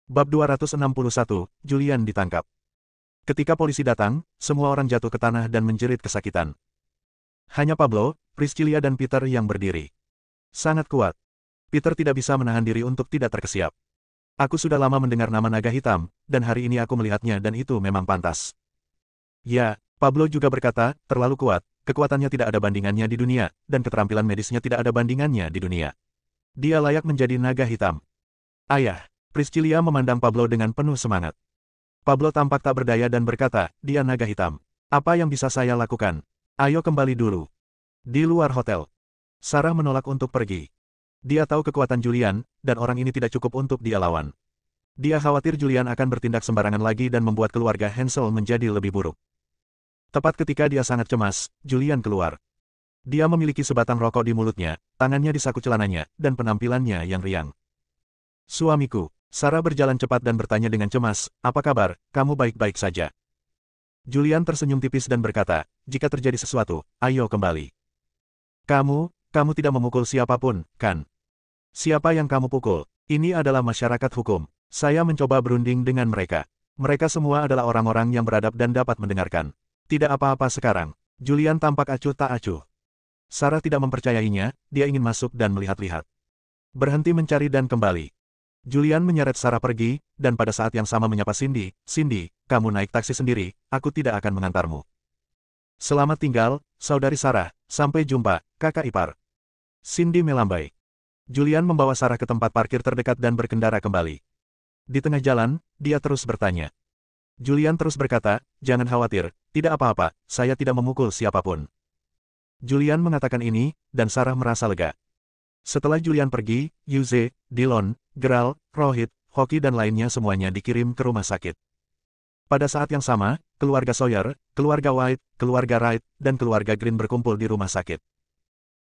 Bab 261, Julian ditangkap. Ketika polisi datang, semua orang jatuh ke tanah dan menjerit kesakitan. Hanya Pablo, Priscilla dan Peter yang berdiri. Sangat kuat. Peter tidak bisa menahan diri untuk tidak terkesiap. Aku sudah lama mendengar nama naga hitam, dan hari ini aku melihatnya dan itu memang pantas. Ya, Pablo juga berkata, terlalu kuat, kekuatannya tidak ada bandingannya di dunia, dan keterampilan medisnya tidak ada bandingannya di dunia. Dia layak menjadi naga hitam. Ayah, Priscilla memandang Pablo dengan penuh semangat. Pablo tampak tak berdaya dan berkata, dia naga hitam. Apa yang bisa saya lakukan? Ayo kembali dulu. Di luar hotel. Sarah menolak untuk pergi. Dia tahu kekuatan Julian, dan orang ini tidak cukup untuk dia lawan. Dia khawatir Julian akan bertindak sembarangan lagi dan membuat keluarga Hansel menjadi lebih buruk. Tepat ketika dia sangat cemas, Julian keluar. Dia memiliki sebatang rokok di mulutnya, tangannya di saku celananya, dan penampilannya yang riang. Suamiku, Sarah berjalan cepat dan bertanya dengan cemas, apa kabar, kamu baik-baik saja? Julian tersenyum tipis dan berkata, jika terjadi sesuatu, ayo kembali. Kamu tidak memukul siapapun, kan? Siapa yang kamu pukul? Ini adalah masyarakat hukum. Saya mencoba berunding dengan mereka. Mereka semua adalah orang-orang yang beradab dan dapat mendengarkan. Tidak apa-apa sekarang. Julian tampak acuh tak acuh. Sarah tidak mempercayainya, dia ingin masuk dan melihat-lihat. Berhenti mencari dan kembali. Julian menyeret Sarah pergi, dan pada saat yang sama menyapa Cindy, Cindy, kamu naik taksi sendiri, aku tidak akan mengantarmu. Selamat tinggal, saudari Sarah, sampai jumpa, kakak ipar. Cindy melambai. Julian membawa Sarah ke tempat parkir terdekat dan berkendara kembali. Di tengah jalan, dia terus bertanya. Julian terus berkata, jangan khawatir, tidak apa-apa, saya tidak memukul siapapun. Julian mengatakan ini, dan Sarah merasa lega. Setelah Julian pergi, Yuze, Dillon, Gerald, Rohit, Hoki dan lainnya semuanya dikirim ke rumah sakit. Pada saat yang sama, keluarga Sawyer, keluarga White, keluarga Wright, dan keluarga Green berkumpul di rumah sakit.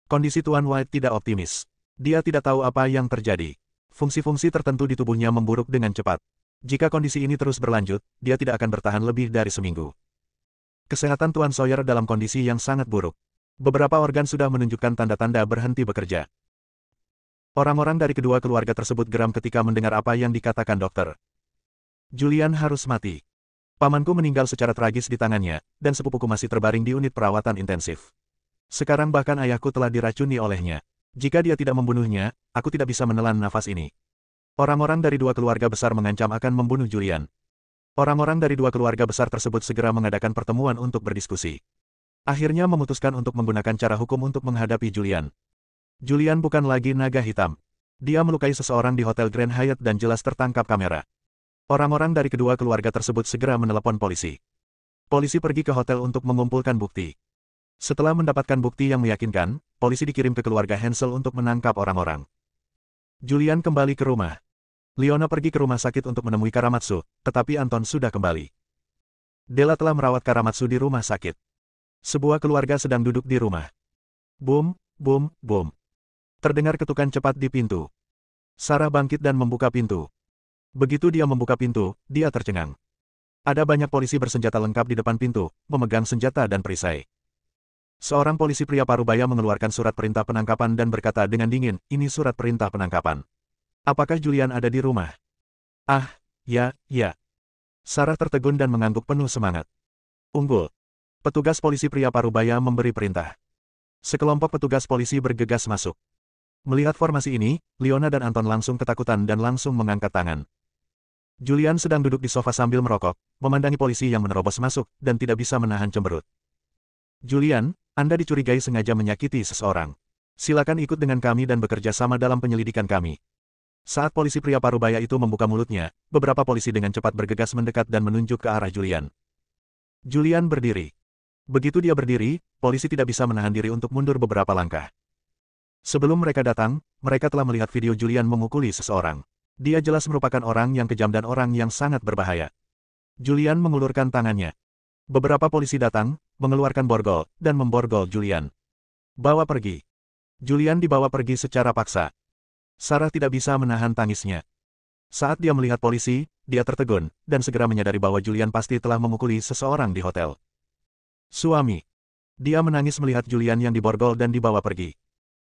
Kondisi Tuan White tidak optimis. Dia tidak tahu apa yang terjadi. Fungsi-fungsi tertentu di tubuhnya memburuk dengan cepat. Jika kondisi ini terus berlanjut, dia tidak akan bertahan lebih dari seminggu. Kesehatan Tuan Sawyer dalam kondisi yang sangat buruk. Beberapa organ sudah menunjukkan tanda-tanda berhenti bekerja. Orang-orang dari kedua keluarga tersebut geram ketika mendengar apa yang dikatakan dokter. Julian harus mati. Pamanku meninggal secara tragis di tangannya, dan sepupuku masih terbaring di unit perawatan intensif. Sekarang bahkan ayahku telah diracuni olehnya. Jika dia tidak membunuhnya, aku tidak bisa menelan nafas ini. Orang-orang dari dua keluarga besar mengancam akan membunuh Julian. Orang-orang dari dua keluarga besar tersebut segera mengadakan pertemuan untuk berdiskusi. Akhirnya memutuskan untuk menggunakan cara hukum untuk menghadapi Julian. Julian bukan lagi naga hitam. Dia melukai seseorang di Hotel Grand Hyatt dan jelas tertangkap kamera. Orang-orang dari kedua keluarga tersebut segera menelepon polisi. Polisi pergi ke hotel untuk mengumpulkan bukti. Setelah mendapatkan bukti yang meyakinkan, polisi dikirim ke keluarga Hansel untuk menangkap orang-orang. Julian kembali ke rumah. Leona pergi ke rumah sakit untuk menemui Karamatsu, tetapi Anton sudah kembali. Della telah merawat Karamatsu di rumah sakit. Sebuah keluarga sedang duduk di rumah. Boom, boom, boom. Terdengar ketukan cepat di pintu. Sarah bangkit dan membuka pintu. Begitu dia membuka pintu, dia tercengang. Ada banyak polisi bersenjata lengkap di depan pintu, memegang senjata dan perisai. Seorang polisi pria parubaya mengeluarkan surat perintah penangkapan dan berkata dengan dingin, ini surat perintah penangkapan. Apakah Julian ada di rumah? Ah, ya. Sarah tertegun dan mengangguk penuh semangat. Unggul. Petugas polisi pria parubaya memberi perintah. Sekelompok petugas polisi bergegas masuk. Melihat formasi ini, Leona dan Anton langsung ketakutan dan langsung mengangkat tangan. Julian sedang duduk di sofa sambil merokok, memandangi polisi yang menerobos masuk, dan tidak bisa menahan cemberut. Julian, Anda dicurigai sengaja menyakiti seseorang. Silakan ikut dengan kami dan bekerja sama dalam penyelidikan kami. Saat polisi pria parubaya itu membuka mulutnya, beberapa polisi dengan cepat bergegas mendekat dan menunjuk ke arah Julian. Julian berdiri. Begitu dia berdiri, polisi tidak bisa menahan diri untuk mundur beberapa langkah. Sebelum mereka datang, mereka telah melihat video Julian memukuli seseorang. Dia jelas merupakan orang yang kejam dan orang yang sangat berbahaya. Julian mengulurkan tangannya. Beberapa polisi datang, mengeluarkan borgol, dan memborgol Julian. Bawa pergi. Julian dibawa pergi secara paksa. Sarah tidak bisa menahan tangisnya. Saat dia melihat polisi, dia tertegun, dan segera menyadari bahwa Julian pasti telah memukuli seseorang di hotel. Suami. Dia menangis melihat Julian yang diborgol dan dibawa pergi.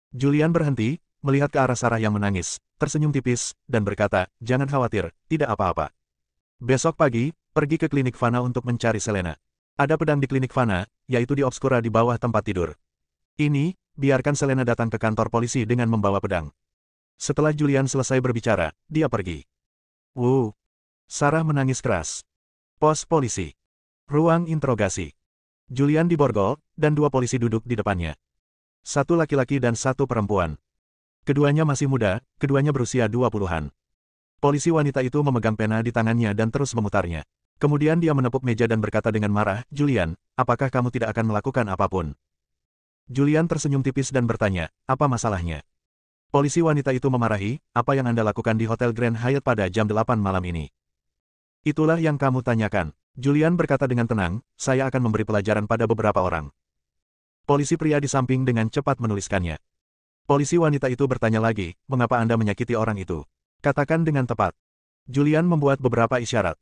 Julian berhenti, melihat ke arah Sarah yang menangis, tersenyum tipis, dan berkata, "Jangan khawatir, tidak apa-apa. Besok pagi, pergi ke klinik Fana untuk mencari Selena. Ada pedang di klinik Fana, yaitu di Obscura di bawah tempat tidur. Ini, biarkan Selena datang ke kantor polisi dengan membawa pedang." Setelah Julian selesai berbicara, dia pergi. Sarah menangis keras. Pos polisi. Ruang interogasi. Julian diborgol, dan dua polisi duduk di depannya. Satu laki-laki dan satu perempuan. Keduanya masih muda, keduanya berusia 20-an. Polisi wanita itu memegang pena di tangannya dan terus memutarnya. Kemudian dia menepuk meja dan berkata dengan marah, "Julian, apakah kamu tidak akan melakukan apapun?" Julian tersenyum tipis dan bertanya, "Apa masalahnya?" Polisi wanita itu memarahi, "Apa yang Anda lakukan di Hotel Grand Hyatt pada jam 8 malam ini?" "Itulah yang kamu tanyakan." Julian berkata dengan tenang, "Saya akan memberi pelajaran pada beberapa orang." Polisi pria di samping dengan cepat menuliskannya. Polisi wanita itu bertanya lagi, "Mengapa Anda menyakiti orang itu? Katakan dengan tepat." Julian membuat beberapa isyarat.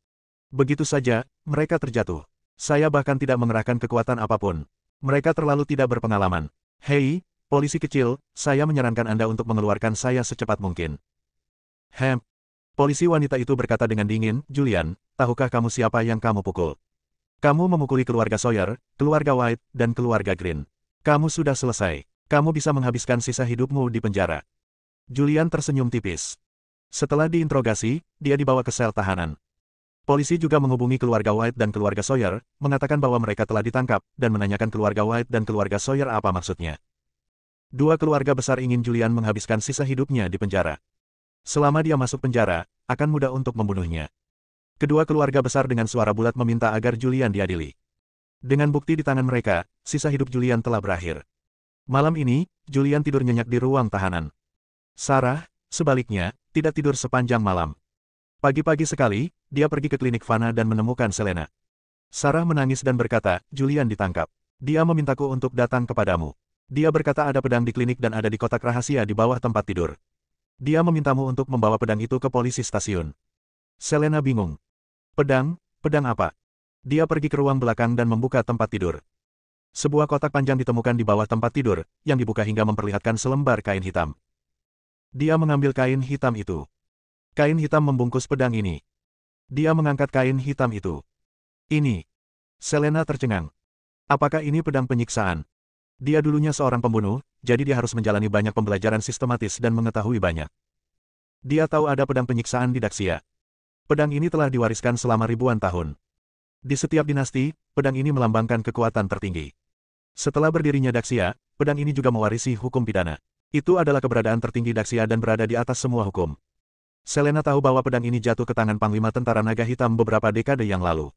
Begitu saja, mereka terjatuh. Saya bahkan tidak mengerahkan kekuatan apapun. Mereka terlalu tidak berpengalaman. "Hei, polisi kecil, saya menyarankan Anda untuk mengeluarkan saya secepat mungkin." Polisi wanita itu berkata dengan dingin, "Julian, tahukah kamu siapa yang kamu pukul? Kamu memukuli keluarga Sawyer, keluarga White, dan keluarga Green. Kamu sudah selesai. Kamu bisa menghabiskan sisa hidupmu di penjara." Julian tersenyum tipis. Setelah diinterogasi, dia dibawa ke sel tahanan. Polisi juga menghubungi keluarga White dan keluarga Sawyer, mengatakan bahwa mereka telah ditangkap, dan menanyakan keluarga White dan keluarga Sawyer apa maksudnya. Dua keluarga besar ingin Julian menghabiskan sisa hidupnya di penjara. Selama dia masuk penjara, akan mudah untuk membunuhnya. Kedua keluarga besar dengan suara bulat meminta agar Julian diadili. Dengan bukti di tangan mereka, sisa hidup Julian telah berakhir. Malam ini, Julian tidur nyenyak di ruang tahanan. Sarah, sebaliknya, tidak tidur sepanjang malam. Pagi-pagi sekali, dia pergi ke klinik Fana dan menemukan Selena. Sarah menangis dan berkata, "Julian ditangkap. Dia memintaku untuk datang kepadamu. Dia berkata ada pedang di klinik dan ada di kotak rahasia di bawah tempat tidur. Dia memintamu untuk membawa pedang itu ke polisi stasiun." Selena bingung. "Pedang? Pedang apa?" Dia pergi ke ruang belakang dan membuka tempat tidur. Sebuah kotak panjang ditemukan di bawah tempat tidur, yang dibuka hingga memperlihatkan selembar kain hitam. Dia mengambil kain hitam itu. Kain hitam membungkus pedang ini. Dia mengangkat kain hitam itu. "Ini." Selena tercengang. "Apakah ini pedang penyiksaan?" Dia dulunya seorang pembunuh, jadi dia harus menjalani banyak pembelajaran sistematis dan mengetahui banyak. Dia tahu ada pedang penyiksaan di Daxia. Pedang ini telah diwariskan selama ribuan tahun. Di setiap dinasti, pedang ini melambangkan kekuatan tertinggi. Setelah berdirinya Daxia, pedang ini juga mewarisi hukum pidana. Itu adalah keberadaan tertinggi Daxia dan berada di atas semua hukum. Selena tahu bahwa pedang ini jatuh ke tangan Panglima Tentara Naga Hitam beberapa dekade yang lalu.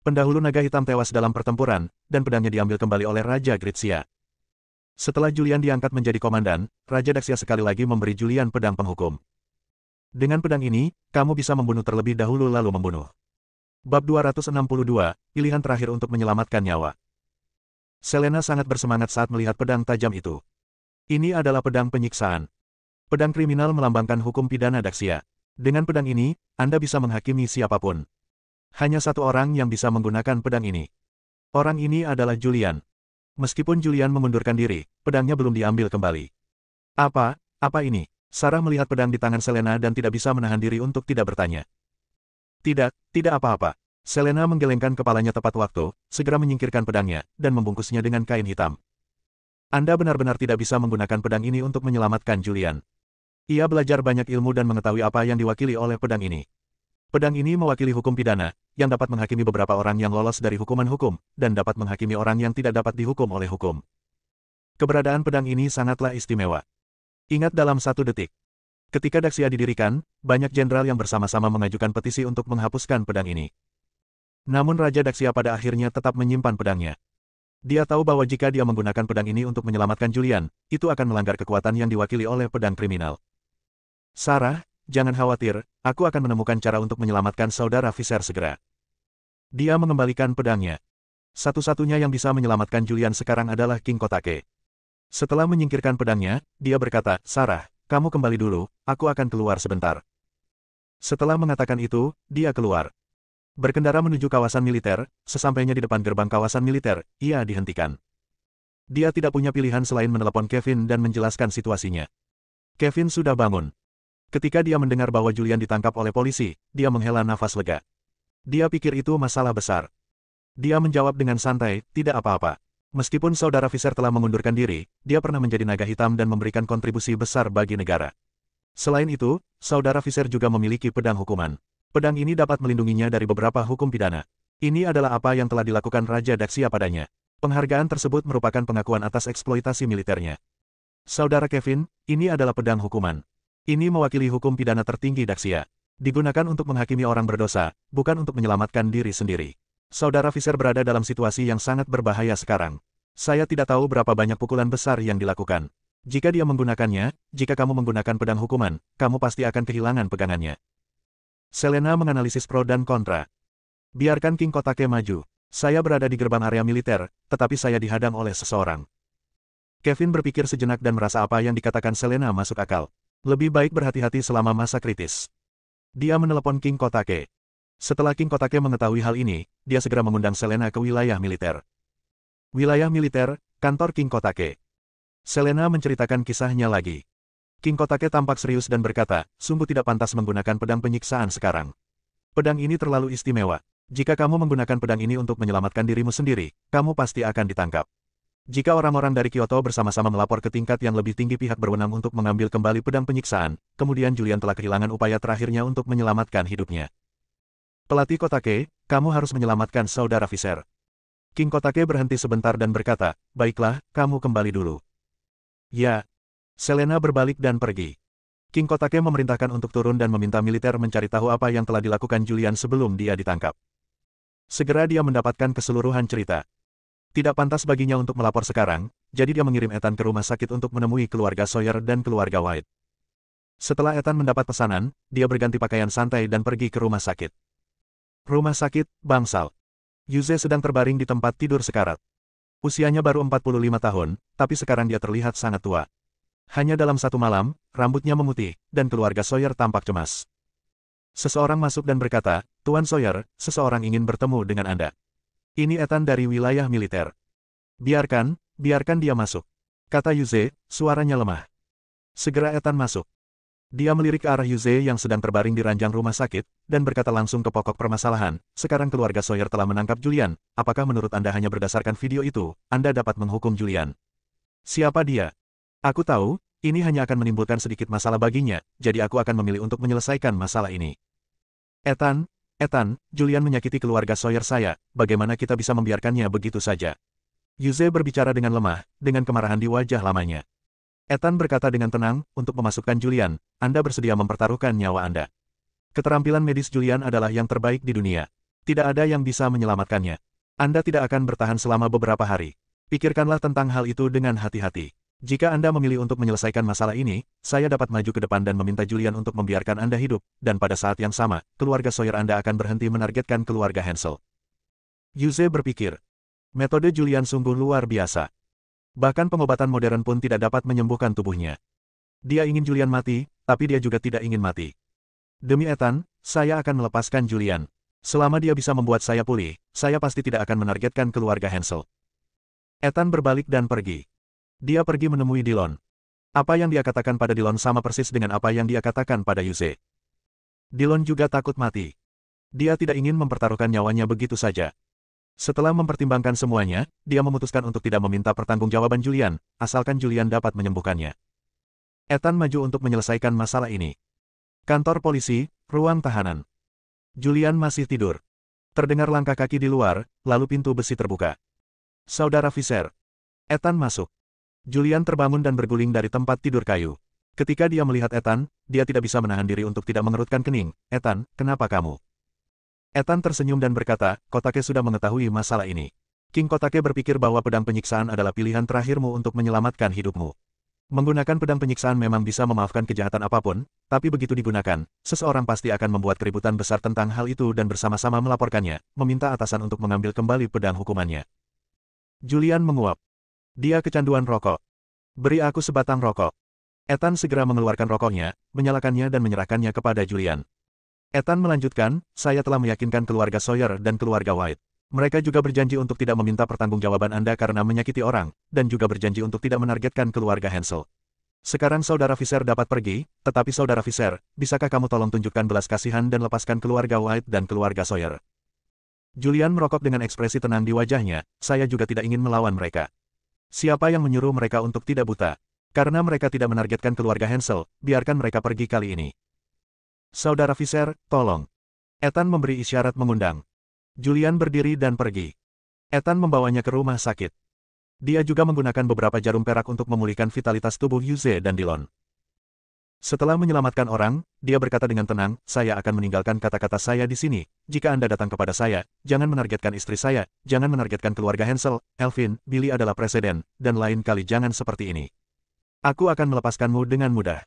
Pendahulu Naga Hitam tewas dalam pertempuran, dan pedangnya diambil kembali oleh Raja Gritsia. Setelah Julian diangkat menjadi komandan, Raja Daxia sekali lagi memberi Julian pedang penghukum. "Dengan pedang ini, kamu bisa membunuh terlebih dahulu lalu membunuh." Bab 262, pilihan terakhir untuk menyelamatkan nyawa. Selena sangat bersemangat saat melihat pedang tajam itu. Ini adalah pedang penyiksaan. Pedang kriminal melambangkan hukum pidana Daxia. Dengan pedang ini, Anda bisa menghakimi siapapun. Hanya satu orang yang bisa menggunakan pedang ini. Orang ini adalah Julian. Meskipun Julian memundurkan diri, pedangnya belum diambil kembali. Apa ini?" Sarah melihat pedang di tangan Selena dan tidak bisa menahan diri untuk tidak bertanya. Tidak apa-apa." Selena menggelengkan kepalanya tepat waktu, segera menyingkirkan pedangnya, dan membungkusnya dengan kain hitam. "Anda benar-benar tidak bisa menggunakan pedang ini untuk menyelamatkan Julian. Ia belajar banyak ilmu dan mengetahui apa yang diwakili oleh pedang ini. Pedang ini mewakili hukum pidana, yang dapat menghakimi beberapa orang yang lolos dari hukuman hukum, dan dapat menghakimi orang yang tidak dapat dihukum oleh hukum. Keberadaan pedang ini sangatlah istimewa. Ingat dalam 1 detik. Ketika Daxia didirikan, banyak jenderal yang bersama-sama mengajukan petisi untuk menghapuskan pedang ini. Namun Raja Daxia pada akhirnya tetap menyimpan pedangnya. Dia tahu bahwa jika dia menggunakan pedang ini untuk menyelamatkan Julian, itu akan melanggar kekuatan yang diwakili oleh pedang kriminal. "Sarah, jangan khawatir, aku akan menemukan cara untuk menyelamatkan saudara Fisher segera." Dia mengembalikan pedangnya. Satu-satunya yang bisa menyelamatkan Julian sekarang adalah King Kotake. Setelah menyingkirkan pedangnya, dia berkata, "Sarah, kamu kembali dulu, aku akan keluar sebentar." Setelah mengatakan itu, dia keluar. Berkendara menuju kawasan militer, sesampainya di depan gerbang kawasan militer, ia dihentikan. Dia tidak punya pilihan selain menelepon Kevin dan menjelaskan situasinya. Kevin sudah bangun. Ketika dia mendengar bahwa Julian ditangkap oleh polisi, dia menghela nafas lega. Dia pikir itu masalah besar. Dia menjawab dengan santai, tidak apa-apa. Meskipun saudara Fisher telah mengundurkan diri, dia pernah menjadi naga hitam dan memberikan kontribusi besar bagi negara. Selain itu, saudara Fisher juga memiliki pedang hukuman. Pedang ini dapat melindunginya dari beberapa hukum pidana. Ini adalah apa yang telah dilakukan Raja Daxia padanya. Penghargaan tersebut merupakan pengakuan atas eksploitasi militernya. Saudara Kevin, ini adalah pedang hukuman. Ini mewakili hukum pidana tertinggi Daxia. Digunakan untuk menghakimi orang berdosa, bukan untuk menyelamatkan diri sendiri. Saudara Fisher berada dalam situasi yang sangat berbahaya sekarang. Saya tidak tahu berapa banyak pukulan besar yang dilakukan. Jika dia menggunakannya, jika kamu menggunakan pedang hukuman, kamu pasti akan kehilangan pegangannya. Selena menganalisis pro dan kontra. Biarkan King Kotake maju. Saya berada di gerbang area militer, tetapi saya dihadang oleh seseorang. Kevin berpikir sejenak dan merasa apa yang dikatakan Selena masuk akal. Lebih baik berhati-hati selama masa kritis. Dia menelepon King Kotake. Setelah King Kotake mengetahui hal ini, dia segera mengundang Selena ke wilayah militer. Wilayah militer, kantor King Kotake. Selena menceritakan kisahnya lagi. King Kotake tampak serius dan berkata, sungguh tidak pantas menggunakan pedang penyiksaan sekarang. Pedang ini terlalu istimewa. Jika kamu menggunakan pedang ini untuk menyelamatkan dirimu sendiri, kamu pasti akan ditangkap. Jika orang-orang dari Kyoto bersama-sama melapor ke tingkat yang lebih tinggi pihak berwenang untuk mengambil kembali pedang penyiksaan, kemudian Julian telah kehilangan upaya terakhirnya untuk menyelamatkan hidupnya. Pelatih Kotake, kamu harus menyelamatkan saudara Fisher. King Kotake berhenti sebentar dan berkata, baiklah, kamu kembali dulu. Ya. Selena berbalik dan pergi. King Kotake memerintahkan untuk turun dan meminta militer mencari tahu apa yang telah dilakukan Julian sebelum dia ditangkap. Segera dia mendapatkan keseluruhan cerita. Tidak pantas baginya untuk melapor sekarang, jadi dia mengirim Ethan ke rumah sakit untuk menemui keluarga Sawyer dan keluarga White. Setelah Ethan mendapat pesanan, dia berganti pakaian santai dan pergi ke rumah sakit. Rumah sakit, bangsal. Yuze sedang terbaring di tempat tidur sekarat. Usianya baru 45 tahun, tapi sekarang dia terlihat sangat tua. Hanya dalam satu malam, rambutnya memutih, dan keluarga Sawyer tampak cemas. Seseorang masuk dan berkata, Tuan Sawyer, seseorang ingin bertemu dengan Anda. Ini Ethan dari wilayah militer. Biarkan dia masuk. Kata Yuze, suaranya lemah. Segera Ethan masuk. Dia melirik ke arah Yuze yang sedang terbaring di ranjang rumah sakit, dan berkata langsung ke pokok permasalahan, sekarang keluarga Sawyer telah menangkap Julian, apakah menurut Anda hanya berdasarkan video itu, Anda dapat menghukum Julian? Siapa dia? Aku tahu, ini hanya akan menimbulkan sedikit masalah baginya, jadi aku akan memilih untuk menyelesaikan masalah ini. Ethan, Julian menyakiti keluarga Sawyer saya, bagaimana kita bisa membiarkannya begitu saja? Yuze berbicara dengan lemah, dengan kemarahan di wajah lamanya. Ethan berkata dengan tenang, untuk memasukkan Julian, Anda bersedia mempertaruhkan nyawa Anda. Keterampilan medis Julian adalah yang terbaik di dunia. Tidak ada yang bisa menyelamatkannya. Anda tidak akan bertahan selama beberapa hari. Pikirkanlah tentang hal itu dengan hati-hati. Jika Anda memilih untuk menyelesaikan masalah ini, saya dapat maju ke depan dan meminta Julian untuk membiarkan Anda hidup, dan pada saat yang sama, keluarga Sawyer Anda akan berhenti menargetkan keluarga Hansel. Yuze berpikir. Metode Julian sungguh luar biasa. Bahkan pengobatan modern pun tidak dapat menyembuhkan tubuhnya. Dia ingin Julian mati, tapi dia juga tidak ingin mati. Demi Ethan, saya akan melepaskan Julian. Selama dia bisa membuat saya pulih, saya pasti tidak akan menargetkan keluarga Hansel. Ethan berbalik dan pergi. Dia pergi menemui Dillon. Apa yang dia katakan pada Dillon sama persis dengan apa yang dia katakan pada Yuze. Dillon juga takut mati. Dia tidak ingin mempertaruhkan nyawanya begitu saja. Setelah mempertimbangkan semuanya, dia memutuskan untuk tidak meminta pertanggungjawaban Julian, asalkan Julian dapat menyembuhkannya. Ethan maju untuk menyelesaikan masalah ini. Kantor polisi, ruang tahanan. Julian masih tidur. Terdengar langkah kaki di luar, lalu pintu besi terbuka. Saudara Fisher. Ethan masuk. Julian terbangun dan berguling dari tempat tidur kayu. Ketika dia melihat Ethan, dia tidak bisa menahan diri untuk tidak mengerutkan kening. Ethan, kenapa kamu? Ethan tersenyum dan berkata, Kotake sudah mengetahui masalah ini. King Kotake berpikir bahwa pedang penyiksaan adalah pilihan terakhirmu untuk menyelamatkan hidupmu. Menggunakan pedang penyiksaan memang bisa memaafkan kejahatan apapun, tapi begitu digunakan, seseorang pasti akan membuat keributan besar tentang hal itu dan bersama-sama melaporkannya, meminta atasan untuk mengambil kembali pedang hukumannya. Julian menguap. Dia kecanduan rokok. Beri aku sebatang rokok. Ethan segera mengeluarkan rokoknya, menyalakannya dan menyerahkannya kepada Julian. Ethan melanjutkan, saya telah meyakinkan keluarga Sawyer dan keluarga White. Mereka juga berjanji untuk tidak meminta pertanggungjawaban Anda karena menyakiti orang, dan juga berjanji untuk tidak menargetkan keluarga Hansel. Sekarang Saudara Fisher dapat pergi, tetapi Saudara Fisher, bisakah kamu tolong tunjukkan belas kasihan dan lepaskan keluarga White dan keluarga Sawyer? Julian merokok dengan ekspresi tenang di wajahnya, saya juga tidak ingin melawan mereka. Siapa yang menyuruh mereka untuk tidak buta? Karena mereka tidak menargetkan keluarga Hansel, biarkan mereka pergi kali ini. Saudara Fisher, tolong. Ethan memberi isyarat mengundang. Julian berdiri dan pergi. Ethan membawanya ke rumah sakit. Dia juga menggunakan beberapa jarum perak untuk memulihkan vitalitas tubuh Yuze dan Dillon. Setelah menyelamatkan orang, dia berkata dengan tenang, saya akan meninggalkan kata-kata saya di sini. Jika Anda datang kepada saya, jangan menargetkan istri saya, jangan menargetkan keluarga Hansel, Elvin, Billy adalah presiden, dan lain kali jangan seperti ini. Aku akan melepaskanmu dengan mudah.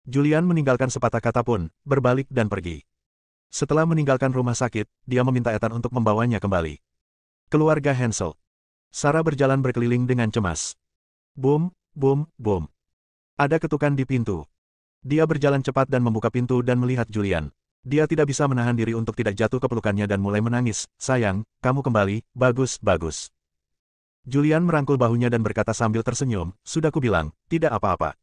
Julian meninggalkan sepatah kata pun, berbalik dan pergi. Setelah meninggalkan rumah sakit, dia meminta Ethan untuk membawanya kembali. Keluarga Hansel. Sarah berjalan berkeliling dengan cemas. Boom, boom, boom. Ada ketukan di pintu. Dia berjalan cepat dan membuka pintu dan melihat Julian. Dia tidak bisa menahan diri untuk tidak jatuh ke pelukannya dan mulai menangis. Sayang, kamu kembali, bagus, bagus. Julian merangkul bahunya dan berkata sambil tersenyum, sudah kubilang, tidak apa-apa.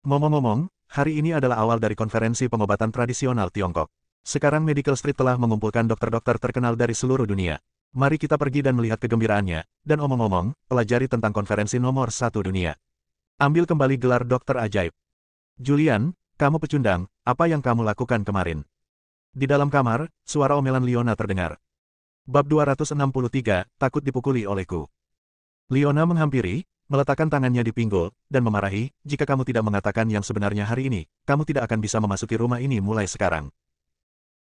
Ngomong-ngomong, hari ini adalah awal dari konferensi pengobatan tradisional Tiongkok. Sekarang Medical Street telah mengumpulkan dokter-dokter terkenal dari seluruh dunia. Mari kita pergi dan melihat kegembiraannya, dan omong-omong, pelajari tentang konferensi nomor 1 dunia. Ambil kembali gelar dokter ajaib. Julian, kamu pecundang, apa yang kamu lakukan kemarin? Di dalam kamar, suara omelan Leona terdengar. Bab 263, takut dipukuli olehku. Leona menghampiri, meletakkan tangannya di pinggul, dan memarahi, jika kamu tidak mengatakan yang sebenarnya hari ini, kamu tidak akan bisa memasuki rumah ini mulai sekarang.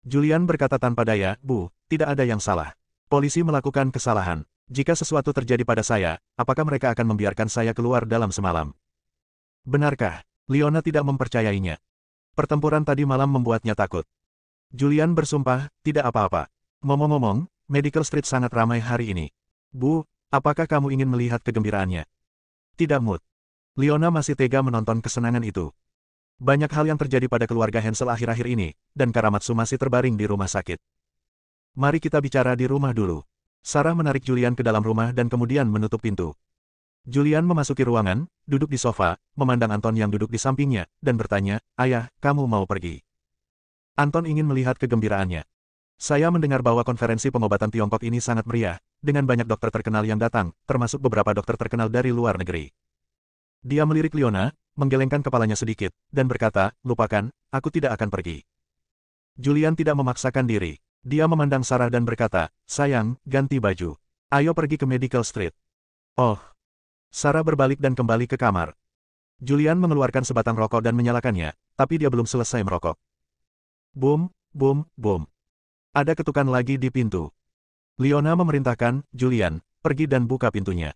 Julian berkata tanpa daya, Bu, tidak ada yang salah. Polisi melakukan kesalahan. Jika sesuatu terjadi pada saya, apakah mereka akan membiarkan saya keluar dalam semalam? Benarkah? Leona tidak mempercayainya. Pertempuran tadi malam membuatnya takut. Julian bersumpah, tidak apa-apa. Ngomong-ngomong, Medical Street sangat ramai hari ini. Bu, apakah kamu ingin melihat kegembiraannya? Tidak mood. Leona masih tega menonton kesenangan itu. Banyak hal yang terjadi pada keluarga Hansel akhir-akhir ini, dan Karamatsu masih terbaring di rumah sakit. Mari kita bicara di rumah dulu. Sarah menarik Julian ke dalam rumah dan kemudian menutup pintu. Julian memasuki ruangan, duduk di sofa, memandang Anton yang duduk di sampingnya, dan bertanya, Ayah, kamu mau pergi? Anton ingin melihat kegembiraannya. Saya mendengar bahwa konferensi pengobatan Tiongkok ini sangat meriah, dengan banyak dokter terkenal yang datang, termasuk beberapa dokter terkenal dari luar negeri. Dia melirik Leona, menggelengkan kepalanya sedikit, dan berkata, lupakan, aku tidak akan pergi. Julian tidak memaksakan diri. Dia memandang Sarah dan berkata, sayang, ganti baju. Ayo pergi ke Medical Street. Oh. Sarah berbalik dan kembali ke kamar. Julian mengeluarkan sebatang rokok dan menyalakannya, tapi dia belum selesai merokok. Boom, boom, boom. Ada ketukan lagi di pintu. Leona memerintahkan, Julian, pergi dan buka pintunya.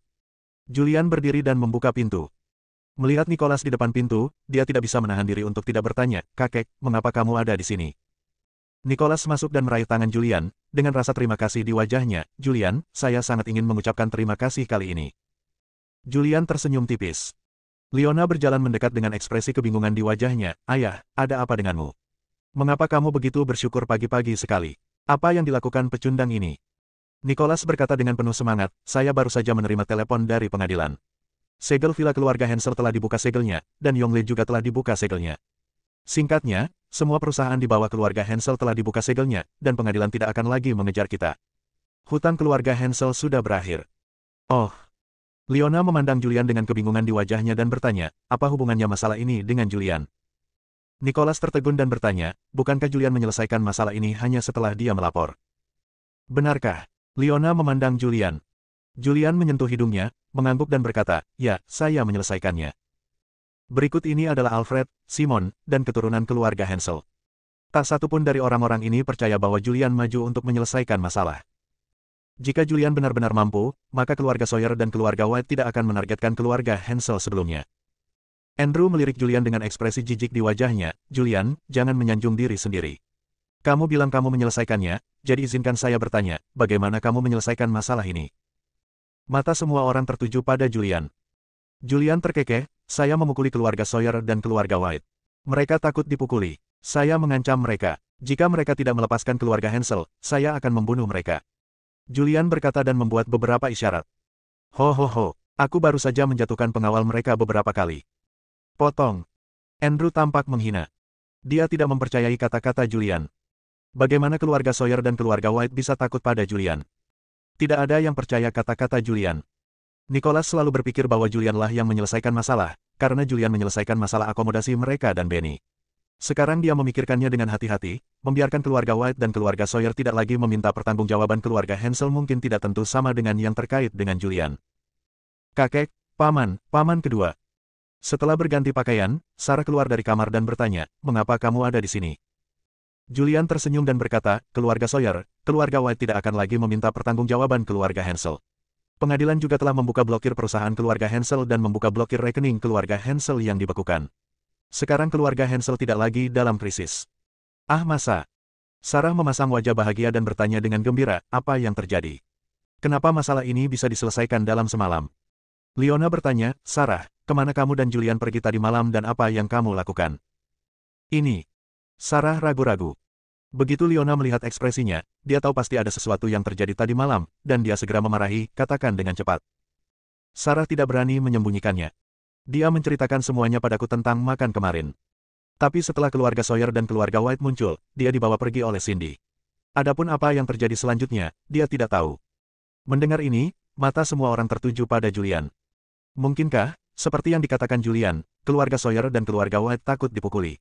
Julian berdiri dan membuka pintu. Melihat Nicholas di depan pintu, dia tidak bisa menahan diri untuk tidak bertanya, kakek, mengapa kamu ada di sini? Nicholas masuk dan meraih tangan Julian, dengan rasa terima kasih di wajahnya, Julian, saya sangat ingin mengucapkan terima kasih kali ini. Julian tersenyum tipis. Leona berjalan mendekat dengan ekspresi kebingungan di wajahnya, ayah, ada apa denganmu? Mengapa kamu begitu bersyukur pagi-pagi sekali? Apa yang dilakukan pecundang ini? Nicholas berkata dengan penuh semangat, saya baru saja menerima telepon dari pengadilan. Segel villa keluarga Hansel telah dibuka segelnya, dan Yongle juga telah dibuka segelnya. Singkatnya, semua perusahaan di bawah keluarga Hansel telah dibuka segelnya, dan pengadilan tidak akan lagi mengejar kita. Hutang keluarga Hansel sudah berakhir. Oh. Leona memandang Julian dengan kebingungan di wajahnya dan bertanya, apa hubungannya masalah ini dengan Julian? Nicholas tertegun dan bertanya, bukankah Julian menyelesaikan masalah ini hanya setelah dia melapor? Benarkah? Leona memandang Julian. Julian menyentuh hidungnya, mengangguk dan berkata, ya, saya menyelesaikannya. Berikut ini adalah Alfred, Simon, dan keturunan keluarga Hansel. Tak satu pun dari orang-orang ini percaya bahwa Julian maju untuk menyelesaikan masalah. Jika Julian benar-benar mampu, maka keluarga Sawyer dan keluarga White tidak akan menargetkan keluarga Hansel sebelumnya. Andrew melirik Julian dengan ekspresi jijik di wajahnya, Julian, jangan menyanjung diri sendiri. Kamu bilang kamu menyelesaikannya, jadi izinkan saya bertanya, bagaimana kamu menyelesaikan masalah ini? Mata semua orang tertuju pada Julian. Julian terkekeh, saya memukuli keluarga Sawyer dan keluarga White. Mereka takut dipukuli. Saya mengancam mereka. Jika mereka tidak melepaskan keluarga Hansel, saya akan membunuh mereka. Julian berkata dan membuat beberapa isyarat. Ho ho ho, aku baru saja menjatuhkan pengawal mereka beberapa kali. Potong. Andrew tampak menghina. Dia tidak mempercayai kata-kata Julian. Bagaimana keluarga Sawyer dan keluarga White bisa takut pada Julian? Tidak ada yang percaya kata-kata Julian. Nicholas selalu berpikir bahwa Julianlah yang menyelesaikan masalah, karena Julian menyelesaikan masalah akomodasi mereka dan Benny. Sekarang dia memikirkannya dengan hati-hati, membiarkan keluarga White dan keluarga Sawyer tidak lagi meminta pertanggungjawaban keluarga Hansel mungkin tidak tentu sama dengan yang terkait dengan Julian. Kakek, paman kedua. Setelah berganti pakaian, Sarah keluar dari kamar dan bertanya, "Mengapa kamu ada di sini?" Julian tersenyum dan berkata, "Keluarga Sawyer, keluarga White tidak akan lagi meminta pertanggungjawaban keluarga Hansel. Pengadilan juga telah membuka blokir perusahaan keluarga Hansel dan membuka blokir rekening keluarga Hansel yang dibekukan. Sekarang keluarga Hansel tidak lagi dalam krisis." "Ah masa?" Sarah memasang wajah bahagia dan bertanya dengan gembira, "Apa yang terjadi? Kenapa masalah ini bisa diselesaikan dalam semalam?" Leona bertanya, "Sarah, kemana kamu dan Julian pergi tadi malam dan apa yang kamu lakukan?" "Ini." Sarah ragu-ragu. Begitu Leona melihat ekspresinya, dia tahu pasti ada sesuatu yang terjadi tadi malam, dan dia segera memarahi, "Katakan dengan cepat." Sarah tidak berani menyembunyikannya. Dia menceritakan semuanya padaku tentang makan kemarin. Tapi setelah keluarga Sawyer dan keluarga White muncul, dia dibawa pergi oleh Cindy. Adapun apa yang terjadi selanjutnya, dia tidak tahu. Mendengar ini, mata semua orang tertuju pada Julian. Mungkinkah, seperti yang dikatakan Julian, keluarga Sawyer dan keluarga White takut dipukuli?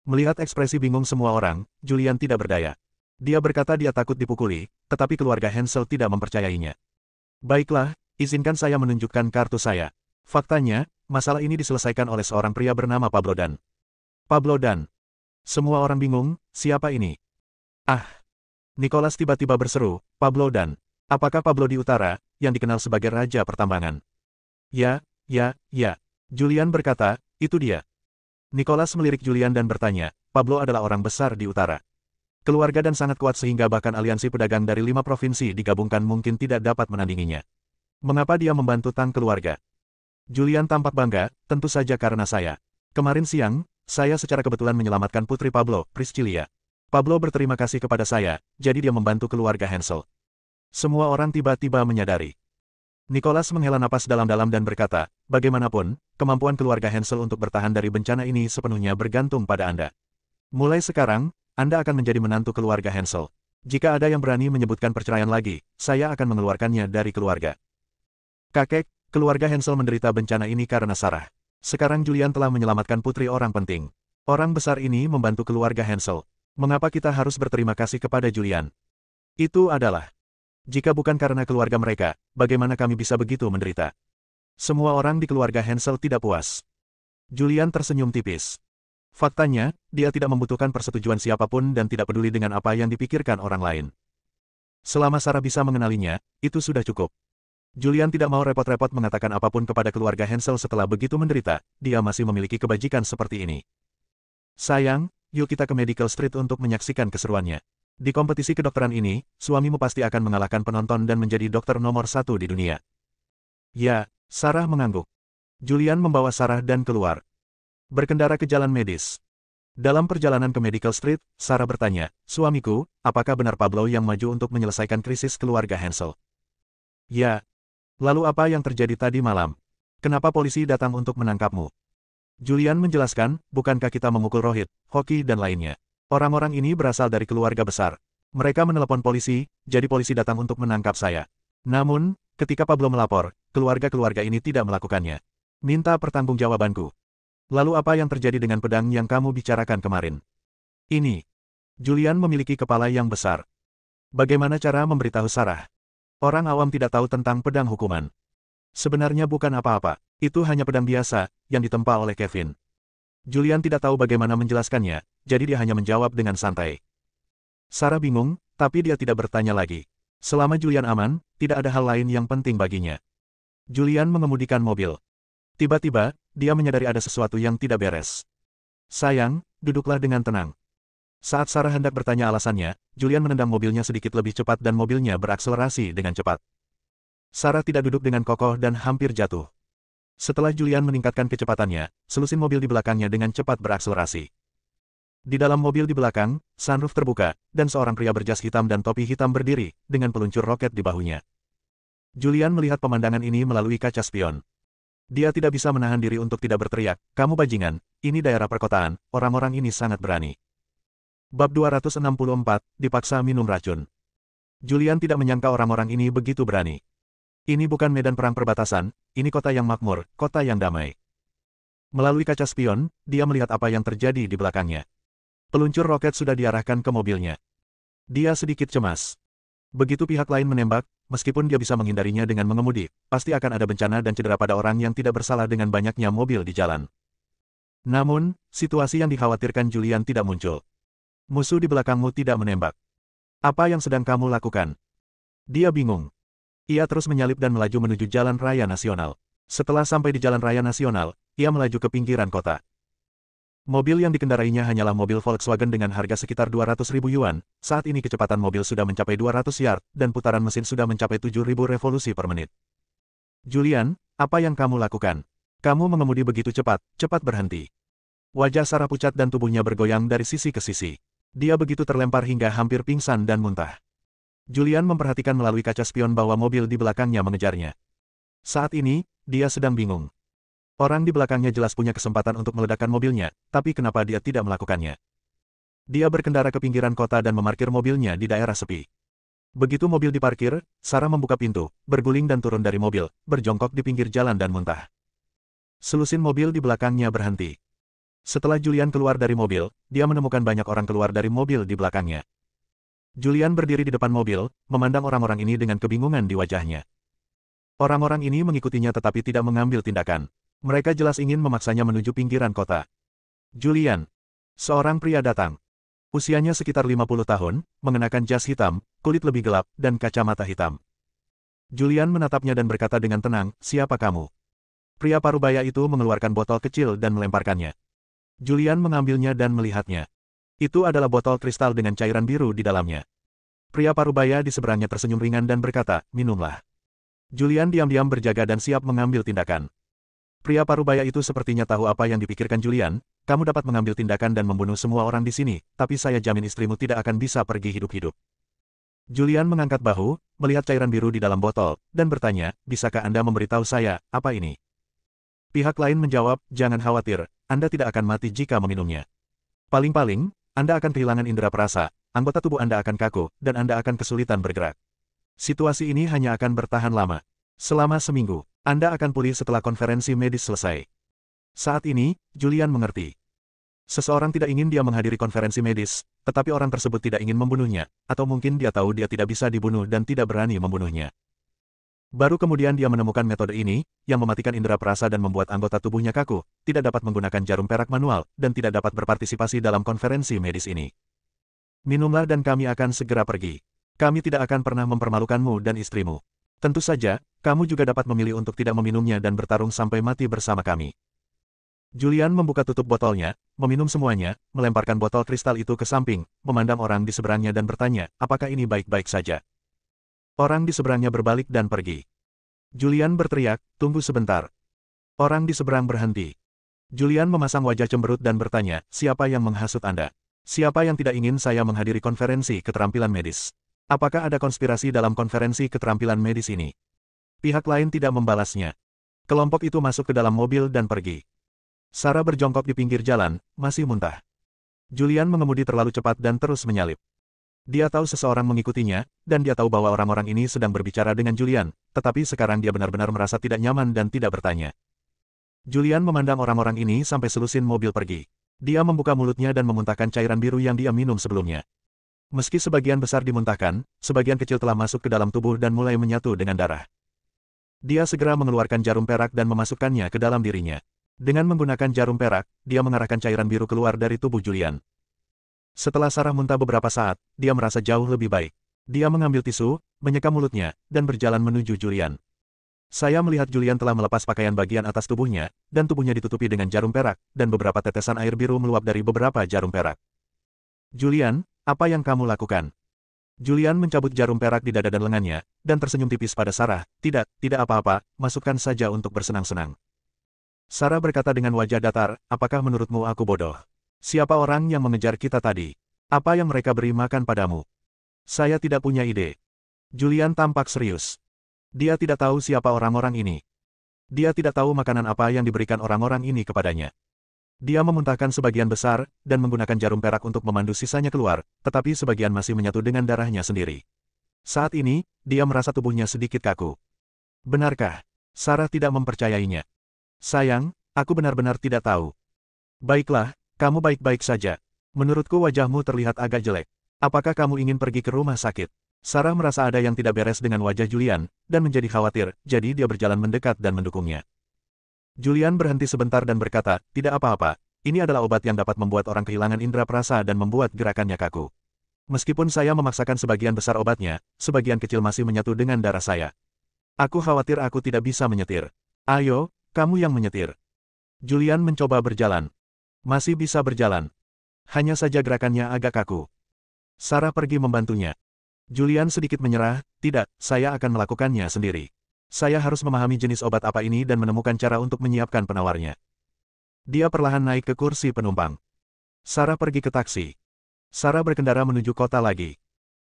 Melihat ekspresi bingung semua orang, Julian tidak berdaya. Dia berkata dia takut dipukuli, tetapi keluarga Hansel tidak mempercayainya. "Baiklah, izinkan saya menunjukkan kartu saya." Faktanya, masalah ini diselesaikan oleh seorang pria bernama Pablo Dan. Pablo Dan. Semua orang bingung, siapa ini? "Ah!" Nicholas tiba-tiba berseru, "Pablo Dan. Apakah Pablo di utara, yang dikenal sebagai Raja Pertambangan?" Ya. Julian berkata, "Itu dia." Nicholas melirik Julian dan bertanya, "Pablo adalah orang besar di utara. Keluarga dan sangat kuat sehingga bahkan aliansi pedagang dari 5 provinsi digabungkan mungkin tidak dapat menandinginya. Mengapa dia membantu Tang keluarga?" Julian tampak bangga, "Tentu saja karena saya. Kemarin siang, saya secara kebetulan menyelamatkan putri Pablo, Priscilla. Pablo berterima kasih kepada saya, jadi dia membantu keluarga Hansel." Semua orang tiba-tiba menyadari. Nicholas menghela napas dalam-dalam dan berkata, "Bagaimanapun, kemampuan keluarga Hansel untuk bertahan dari bencana ini sepenuhnya bergantung pada Anda. Mulai sekarang, Anda akan menjadi menantu keluarga Hansel. Jika ada yang berani menyebutkan perceraian lagi, saya akan mengeluarkannya dari keluarga." "Kakek, keluarga Hansel menderita bencana ini karena Sarah. Sekarang Julian telah menyelamatkan putri orang penting. Orang besar ini membantu keluarga Hansel. Mengapa kita harus berterima kasih kepada Julian? Itu adalah... Jika bukan karena keluarga mereka, bagaimana kami bisa begitu menderita?" Semua orang di keluarga Hansel tidak puas. Julian tersenyum tipis. Faktanya, dia tidak membutuhkan persetujuan siapapun dan tidak peduli dengan apa yang dipikirkan orang lain. Selama Sarah bisa mengenalinya, itu sudah cukup. Julian tidak mau repot-repot mengatakan apapun kepada keluarga Hansel setelah begitu menderita, dia masih memiliki kebajikan seperti ini. "Sayang, yuk kita ke Medical Street untuk menyaksikan keseruannya. Di kompetisi kedokteran ini, suamimu pasti akan mengalahkan penonton dan menjadi dokter nomor 1 di dunia." "Ya," Sarah mengangguk. Julian membawa Sarah dan keluar. Berkendara ke jalan medis. Dalam perjalanan ke Medical Street, Sarah bertanya, "Suamiku, apakah benar Pablo yang maju untuk menyelesaikan krisis keluarga Hansel?" "Ya." "Lalu apa yang terjadi tadi malam? Kenapa polisi datang untuk menangkapmu?" Julian menjelaskan, "Bukankah kita memukul Rohit, Hoki dan lainnya? Orang-orang ini berasal dari keluarga besar. Mereka menelepon polisi, jadi polisi datang untuk menangkap saya. Namun, ketika Pablo melapor, keluarga-keluarga ini tidak melakukannya. Minta pertanggungjawabanku. Lalu apa yang terjadi dengan pedang yang kamu bicarakan kemarin?" "Ini." Julian memiliki kepala yang besar. Bagaimana cara memberitahu Sarah? Orang awam tidak tahu tentang pedang hukuman. Sebenarnya bukan apa-apa. Itu hanya pedang biasa, yang ditempa oleh Kevin. Julian tidak tahu bagaimana menjelaskannya, jadi dia hanya menjawab dengan santai. Sarah bingung, tapi dia tidak bertanya lagi. Selama Julian aman, tidak ada hal lain yang penting baginya. Julian mengemudikan mobil. Tiba-tiba, dia menyadari ada sesuatu yang tidak beres. "Sayang, duduklah dengan tenang." Saat Sarah hendak bertanya alasannya, Julian menendang mobilnya sedikit lebih cepat dan mobilnya berakselerasi dengan cepat. Sarah tidak duduk dengan kokoh dan hampir jatuh. Setelah Julian meningkatkan kecepatannya, selusin mobil di belakangnya dengan cepat berakselerasi. Di dalam mobil di belakang, sunroof terbuka, dan seorang pria berjas hitam dan topi hitam berdiri, dengan peluncur roket di bahunya. Julian melihat pemandangan ini melalui kaca spion. Dia tidak bisa menahan diri untuk tidak berteriak, "Kamu bajingan, ini daerah perkotaan, orang-orang ini sangat berani." Bab 264, dipaksa minum racun. Julian tidak menyangka orang-orang ini begitu berani. Ini bukan medan perang perbatasan, ini kota yang makmur, kota yang damai. Melalui kaca spion, dia melihat apa yang terjadi di belakangnya. Peluncur roket sudah diarahkan ke mobilnya. Dia sedikit cemas. Begitu pihak lain menembak, meskipun dia bisa menghindarinya dengan mengemudi, pasti akan ada bencana dan cedera pada orang yang tidak bersalah dengan banyaknya mobil di jalan. Namun, situasi yang dikhawatirkan Julian tidak muncul. Musuh di belakangmu tidak menembak. Apa yang sedang kamu lakukan? Dia bingung. Ia terus menyalip dan melaju menuju Jalan Raya Nasional. Setelah sampai di Jalan Raya Nasional, ia melaju ke pinggiran kota. Mobil yang dikendarainya hanyalah mobil Volkswagen dengan harga sekitar 200.000 yuan, saat ini kecepatan mobil sudah mencapai 200 yard, dan putaran mesin sudah mencapai 7.000 revolusi per menit. Julian, apa yang kamu lakukan? Kamu mengemudi begitu cepat, cepat berhenti. Wajah Sarah pucat dan tubuhnya bergoyang dari sisi ke sisi. Dia begitu terlempar hingga hampir pingsan dan muntah. Julian memperhatikan melalui kaca spion bahwa mobil di belakangnya mengejarnya. Saat ini, dia sedang bingung. Orang di belakangnya jelas punya kesempatan untuk meledakkan mobilnya, tapi kenapa dia tidak melakukannya? Dia berkendara ke pinggiran kota dan memarkir mobilnya di daerah sepi. Begitu mobil diparkir, Sarah membuka pintu, berguling dan turun dari mobil, berjongkok di pinggir jalan dan muntah. Selusin mobil di belakangnya berhenti. Setelah Julian keluar dari mobil, dia menemukan banyak orang keluar dari mobil di belakangnya. Julian berdiri di depan mobil, memandang orang-orang ini dengan kebingungan di wajahnya. Orang-orang ini mengikutinya tetapi tidak mengambil tindakan. Mereka jelas ingin memaksanya menuju pinggiran kota. Julian. Seorang pria datang. Usianya sekitar 50 tahun, mengenakan jas hitam, kulit lebih gelap, dan kacamata hitam. Julian menatapnya dan berkata dengan tenang, "Siapa kamu?" Pria parubaya itu mengeluarkan botol kecil dan melemparkannya. Julian mengambilnya dan melihatnya. Itu adalah botol kristal dengan cairan biru di dalamnya. Pria parubaya di seberangnya tersenyum ringan dan berkata, "Minumlah." Julian diam-diam berjaga dan siap mengambil tindakan. Pria parubaya itu sepertinya tahu apa yang dipikirkan Julian, "Kamu dapat mengambil tindakan dan membunuh semua orang di sini, tapi saya jamin istrimu tidak akan bisa pergi hidup-hidup." Julian mengangkat bahu, melihat cairan biru di dalam botol, dan bertanya, "Bisakah Anda memberitahu saya, apa ini?" Pihak lain menjawab, "Jangan khawatir, Anda tidak akan mati jika meminumnya. Paling-paling, Anda akan kehilangan indera perasa, anggota tubuh Anda akan kaku, dan Anda akan kesulitan bergerak. Situasi ini hanya akan bertahan lama. Selama seminggu, Anda akan pulih setelah konferensi medis selesai." Saat ini, Julian mengerti. Seseorang tidak ingin dia menghadiri konferensi medis, tetapi orang tersebut tidak ingin membunuhnya, atau mungkin dia tahu dia tidak bisa dibunuh dan tidak berani membunuhnya. Baru kemudian dia menemukan metode ini, yang mematikan indera perasa dan membuat anggota tubuhnya kaku, tidak dapat menggunakan jarum perak manual, dan tidak dapat berpartisipasi dalam konferensi medis ini. "Minumlah dan kami akan segera pergi. Kami tidak akan pernah mempermalukanmu dan istrimu. Tentu saja, kamu juga dapat memilih untuk tidak meminumnya dan bertarung sampai mati bersama kami." Julian membuka tutup botolnya, meminum semuanya, melemparkan botol kristal itu ke samping, memandang orang di seberangnya dan bertanya, "Apakah ini baik-baik saja?" Orang di seberangnya berbalik dan pergi. Julian berteriak, "Tunggu sebentar." Orang di seberang berhenti. Julian memasang wajah cemberut dan bertanya, "Siapa yang menghasut Anda? Siapa yang tidak ingin saya menghadiri konferensi keterampilan medis? Apakah ada konspirasi dalam konferensi keterampilan medis ini?" Pihak lain tidak membalasnya. Kelompok itu masuk ke dalam mobil dan pergi. Sarah berjongkok di pinggir jalan, masih muntah. Julian mengemudi terlalu cepat dan terus menyalip. Dia tahu seseorang mengikutinya, dan dia tahu bahwa orang-orang ini sedang berbicara dengan Julian, tetapi sekarang dia benar-benar merasa tidak nyaman dan tidak bertanya. Julian memandang orang-orang ini sampai selusin mobil pergi. Dia membuka mulutnya dan memuntahkan cairan biru yang dia minum sebelumnya. Meski sebagian besar dimuntahkan, sebagian kecil telah masuk ke dalam tubuh dan mulai menyatu dengan darah. Dia segera mengeluarkan jarum perak dan memasukkannya ke dalam dirinya. Dengan menggunakan jarum perak, dia mengarahkan cairan biru keluar dari tubuh Julian. Setelah Sarah muntah beberapa saat, dia merasa jauh lebih baik. Dia mengambil tisu, menyeka mulutnya, dan berjalan menuju Julian. Saya melihat Julian telah melepas pakaian bagian atas tubuhnya, dan tubuhnya ditutupi dengan jarum perak, dan beberapa tetesan air biru meluap dari beberapa jarum perak. "Julian, apa yang kamu lakukan?" Julian mencabut jarum perak di dada dan lengannya, dan tersenyum tipis pada Sarah, "Tidak, tidak apa-apa, masukkan saja untuk bersenang-senang." Sarah berkata dengan wajah datar, "Apakah menurutmu aku bodoh? Siapa orang yang mengejar kita tadi? Apa yang mereka beri makan padamu?" "Saya tidak punya ide." Julian tampak serius. Dia tidak tahu siapa orang-orang ini. Dia tidak tahu makanan apa yang diberikan orang-orang ini kepadanya. Dia memuntahkan sebagian besar, dan menggunakan jarum perak untuk memandu sisanya keluar, tetapi sebagian masih menyatu dengan darahnya sendiri. Saat ini, dia merasa tubuhnya sedikit kaku. Benarkah? Sarah tidak mempercayainya. Sayang, aku benar-benar tidak tahu. Baiklah, kamu baik-baik saja. Menurutku wajahmu terlihat agak jelek. Apakah kamu ingin pergi ke rumah sakit? Sarah merasa ada yang tidak beres dengan wajah Julian, dan menjadi khawatir, jadi dia berjalan mendekat dan mendukungnya. Julian berhenti sebentar dan berkata, tidak apa-apa, ini adalah obat yang dapat membuat orang kehilangan indera perasa dan membuat gerakannya kaku. Meskipun saya memaksakan sebagian besar obatnya, sebagian kecil masih menyatu dengan darah saya. Aku khawatir aku tidak bisa menyetir. Ayo, kamu yang menyetir. Julian mencoba berjalan. Masih bisa berjalan. Hanya saja gerakannya agak kaku. Sarah pergi membantunya. Julian sedikit menyerah, tidak, saya akan melakukannya sendiri. Saya harus memahami jenis obat apa ini dan menemukan cara untuk menyiapkan penawarnya. Dia perlahan naik ke kursi penumpang. Sarah pergi ke taksi. Sarah berkendara menuju kota lagi.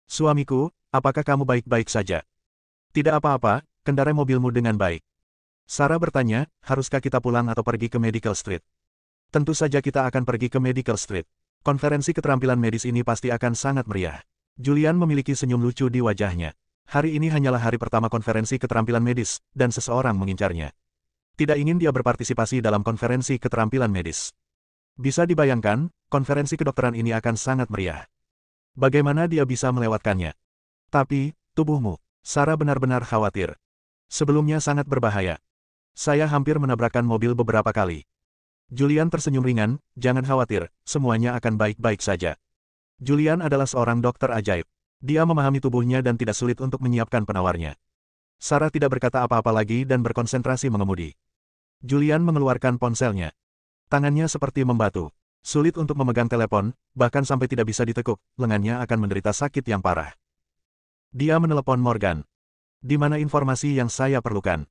Suamiku, apakah kamu baik-baik saja? Tidak apa-apa, kendarai mobilmu dengan baik. Sarah bertanya, haruskah kita pulang atau pergi ke Medical Street? Tentu saja kita akan pergi ke Medical Street. Konferensi keterampilan medis ini pasti akan sangat meriah. Julian memiliki senyum lucu di wajahnya. Hari ini hanyalah hari pertama konferensi keterampilan medis, dan seseorang mengincarnya. Tidak ingin dia berpartisipasi dalam konferensi keterampilan medis. Bisa dibayangkan, konferensi kedokteran ini akan sangat meriah. Bagaimana dia bisa melewatkannya? Tapi, tubuhmu. Sarah benar-benar khawatir. Sebelumnya sangat berbahaya. Saya hampir menabrakkan mobil beberapa kali. Julian tersenyum ringan, jangan khawatir, semuanya akan baik-baik saja. Julian adalah seorang dokter ajaib. Dia memahami tubuhnya dan tidak sulit untuk menyiapkan penawarnya. Sarah tidak berkata apa-apa lagi dan berkonsentrasi mengemudi. Julian mengeluarkan ponselnya. Tangannya seperti membatu. Sulit untuk memegang telepon, bahkan sampai tidak bisa ditekuk, lengannya akan menderita sakit yang parah. Dia menelepon Morgan. Di mana informasi yang saya perlukan?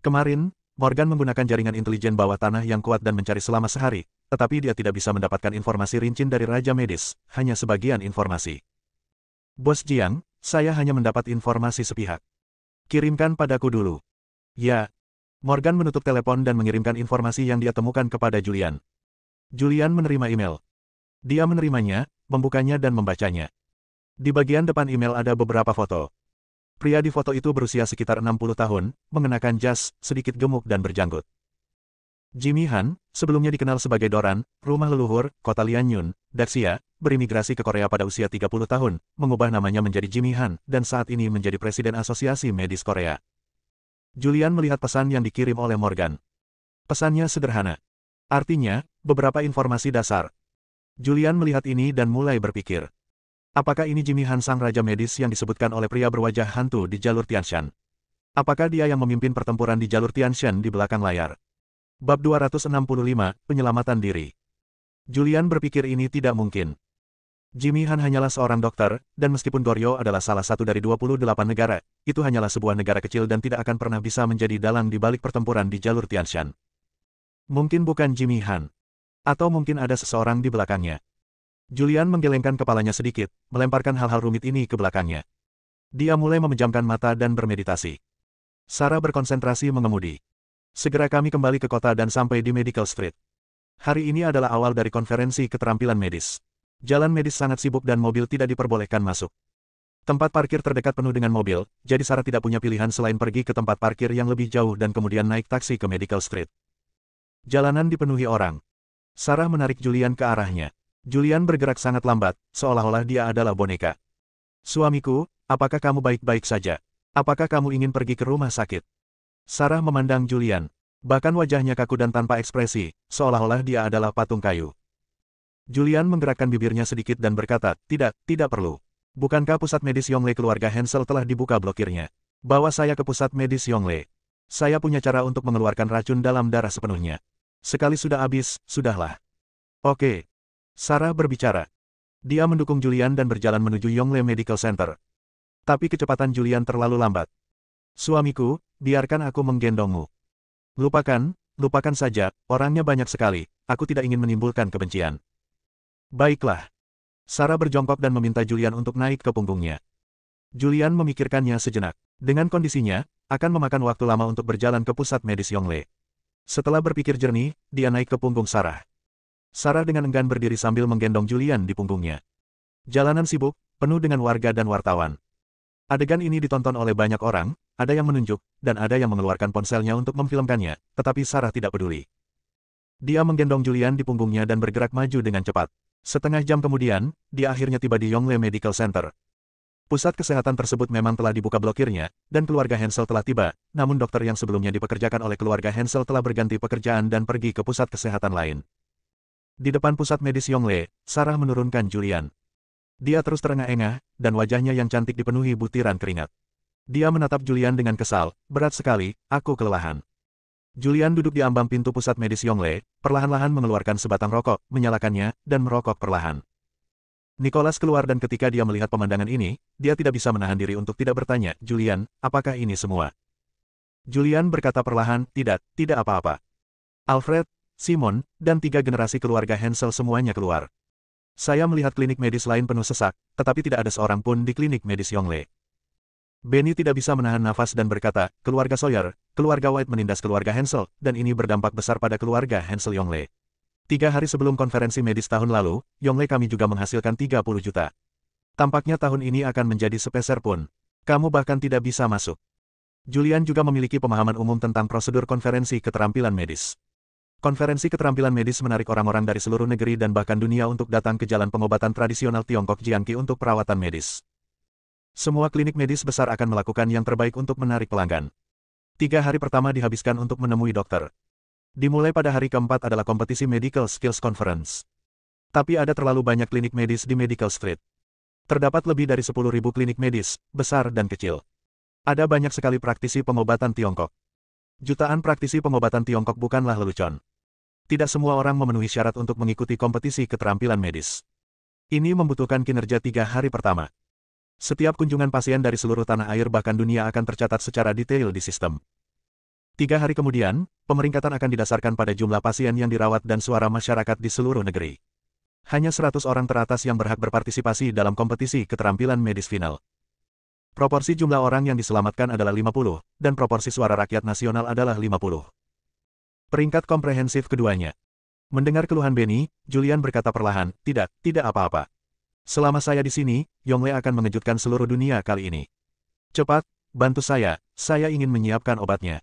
Kemarin, Morgan menggunakan jaringan intelijen bawah tanah yang kuat dan mencari selama sehari, tetapi dia tidak bisa mendapatkan informasi rinci dari Raja Medis, hanya sebagian informasi. Bos Jiang, saya hanya mendapat informasi sepihak. Kirimkan padaku dulu. Ya. Morgan menutup telepon dan mengirimkan informasi yang dia temukan kepada Julian. Julian menerima email. Dia menerimanya, membukanya dan membacanya. Di bagian depan email ada beberapa foto. Pria di foto itu berusia sekitar 60 tahun, mengenakan jas, sedikit gemuk dan berjanggut. Jimmy Han, sebelumnya dikenal sebagai Doran, rumah leluhur, kota Lianyun, Daxia, berimigrasi ke Korea pada usia 30 tahun, mengubah namanya menjadi Jimmy Han, dan saat ini menjadi Presiden Asosiasi Medis Korea. Julian melihat pesan yang dikirim oleh Morgan. Pesannya sederhana. Artinya, beberapa informasi dasar. Julian melihat ini dan mulai berpikir. Apakah ini Jimmy Han sang Raja Medis yang disebutkan oleh pria berwajah hantu di jalur Tianshan? Apakah dia yang memimpin pertempuran di jalur Tianshan di belakang layar? Bab 265, Penyelamatan Diri. Julian berpikir ini tidak mungkin. Jimmy Han hanyalah seorang dokter, dan meskipun Goryeo adalah salah satu dari 28 negara, itu hanyalah sebuah negara kecil dan tidak akan pernah bisa menjadi dalang di balik pertempuran di jalur Tianshan. Mungkin bukan Jimmy Han. Atau mungkin ada seseorang di belakangnya. Julian menggelengkan kepalanya sedikit, melemparkan hal-hal rumit ini ke belakangnya. Dia mulai memejamkan mata dan bermeditasi. Sarah berkonsentrasi mengemudi. Segera kami kembali ke kota dan sampai di Medical Street. Hari ini adalah awal dari konferensi keterampilan medis. Jalan medis sangat sibuk dan mobil tidak diperbolehkan masuk. Tempat parkir terdekat penuh dengan mobil, jadi Sarah tidak punya pilihan selain pergi ke tempat parkir yang lebih jauh dan kemudian naik taksi ke Medical Street. Jalanan dipenuhi orang. Sarah menarik Julian ke arahnya. Julian bergerak sangat lambat, seolah-olah dia adalah boneka. Suamiku, apakah kamu baik-baik saja? Apakah kamu ingin pergi ke rumah sakit? Sarah memandang Julian. Bahkan wajahnya kaku dan tanpa ekspresi, seolah-olah dia adalah patung kayu. Julian menggerakkan bibirnya sedikit dan berkata, tidak perlu. Bukankah pusat medis Yongle keluarga Hansel telah dibuka blokirnya? Bawa saya ke pusat medis Yongle. Saya punya cara untuk mengeluarkan racun dalam darah sepenuhnya. Sekali sudah habis, sudahlah. Oke. Sarah berbicara. Dia mendukung Julian dan berjalan menuju Yongle Medical Center. Tapi kecepatan Julian terlalu lambat. Suamiku, biarkan aku menggendongmu. Lupakan saja, orangnya banyak sekali, aku tidak ingin menimbulkan kebencian. Baiklah. Sarah berjongkok dan meminta Julian untuk naik ke punggungnya. Julian memikirkannya sejenak. Dengan kondisinya, akan memakan waktu lama untuk berjalan ke pusat medis Yongle. Setelah berpikir jernih, dia naik ke punggung Sarah. Sarah dengan enggan berdiri sambil menggendong Julian di punggungnya. Jalanan sibuk, penuh dengan warga dan wartawan. Adegan ini ditonton oleh banyak orang, ada yang menunjuk, dan ada yang mengeluarkan ponselnya untuk memfilmkannya, tetapi Sarah tidak peduli. Dia menggendong Julian di punggungnya dan bergerak maju dengan cepat. Setengah jam kemudian, dia akhirnya tiba di Yongle Medical Center. Pusat kesehatan tersebut memang telah dibuka blokirnya, dan keluarga Hansel telah tiba, namun dokter yang sebelumnya dipekerjakan oleh keluarga Hansel telah berganti pekerjaan dan pergi ke pusat kesehatan lain. Di depan pusat medis Yongle, Sarah menurunkan Julian. Dia terus terengah-engah, dan wajahnya yang cantik dipenuhi butiran keringat. Dia menatap Julian dengan kesal, berat sekali, aku kelelahan. Julian duduk di ambang pintu pusat medis Yongle, perlahan-lahan mengeluarkan sebatang rokok, menyalakannya, dan merokok perlahan. Nicholas keluar dan ketika dia melihat pemandangan ini, dia tidak bisa menahan diri untuk tidak bertanya, Julian, apakah ini semua? Julian berkata perlahan, tidak apa-apa. Alfred, Simon, dan 3 generasi keluarga Hansel semuanya keluar. Saya melihat klinik medis lain penuh sesak, tetapi tidak ada seorang pun di klinik medis Yongle. Benny tidak bisa menahan nafas dan berkata, keluarga Sawyer, keluarga White menindas keluarga Hansel, dan ini berdampak besar pada keluarga Hansel Yongle. 3 hari sebelum konferensi medis tahun lalu, Yongle kami juga menghasilkan 30 juta. Tampaknya tahun ini akan menjadi sepeser pun. Kamu bahkan tidak bisa masuk. Julian juga memiliki pemahaman umum tentang prosedur konferensi keterampilan medis. Konferensi keterampilan medis menarik orang-orang dari seluruh negeri dan bahkan dunia untuk datang ke jalan pengobatan tradisional Tiongkok Jiangqi untuk perawatan medis. Semua klinik medis besar akan melakukan yang terbaik untuk menarik pelanggan. 3 hari pertama dihabiskan untuk menemui dokter. Dimulai pada hari keempat adalah kompetisi Medical Skills Conference. Tapi ada terlalu banyak klinik medis di Medical Street. Terdapat lebih dari 10.000 klinik medis, besar dan kecil. Ada banyak sekali praktisi pengobatan Tiongkok. Jutaan praktisi pengobatan Tiongkok bukanlah lelucon. Tidak semua orang memenuhi syarat untuk mengikuti kompetisi keterampilan medis. Ini membutuhkan kinerja 3 hari pertama. Setiap kunjungan pasien dari seluruh tanah air bahkan dunia akan tercatat secara detail di sistem. 3 hari kemudian, pemeringkatan akan didasarkan pada jumlah pasien yang dirawat dan suara masyarakat di seluruh negeri. Hanya 100 orang teratas yang berhak berpartisipasi dalam kompetisi keterampilan medis final. Proporsi jumlah orang yang diselamatkan adalah 50, dan proporsi suara rakyat nasional adalah 50. Peringkat komprehensif keduanya. Mendengar keluhan Benny, Julian berkata perlahan, tidak apa-apa. Selama saya di sini, Yongle akan mengejutkan seluruh dunia kali ini. Cepat, bantu saya ingin menyiapkan obatnya.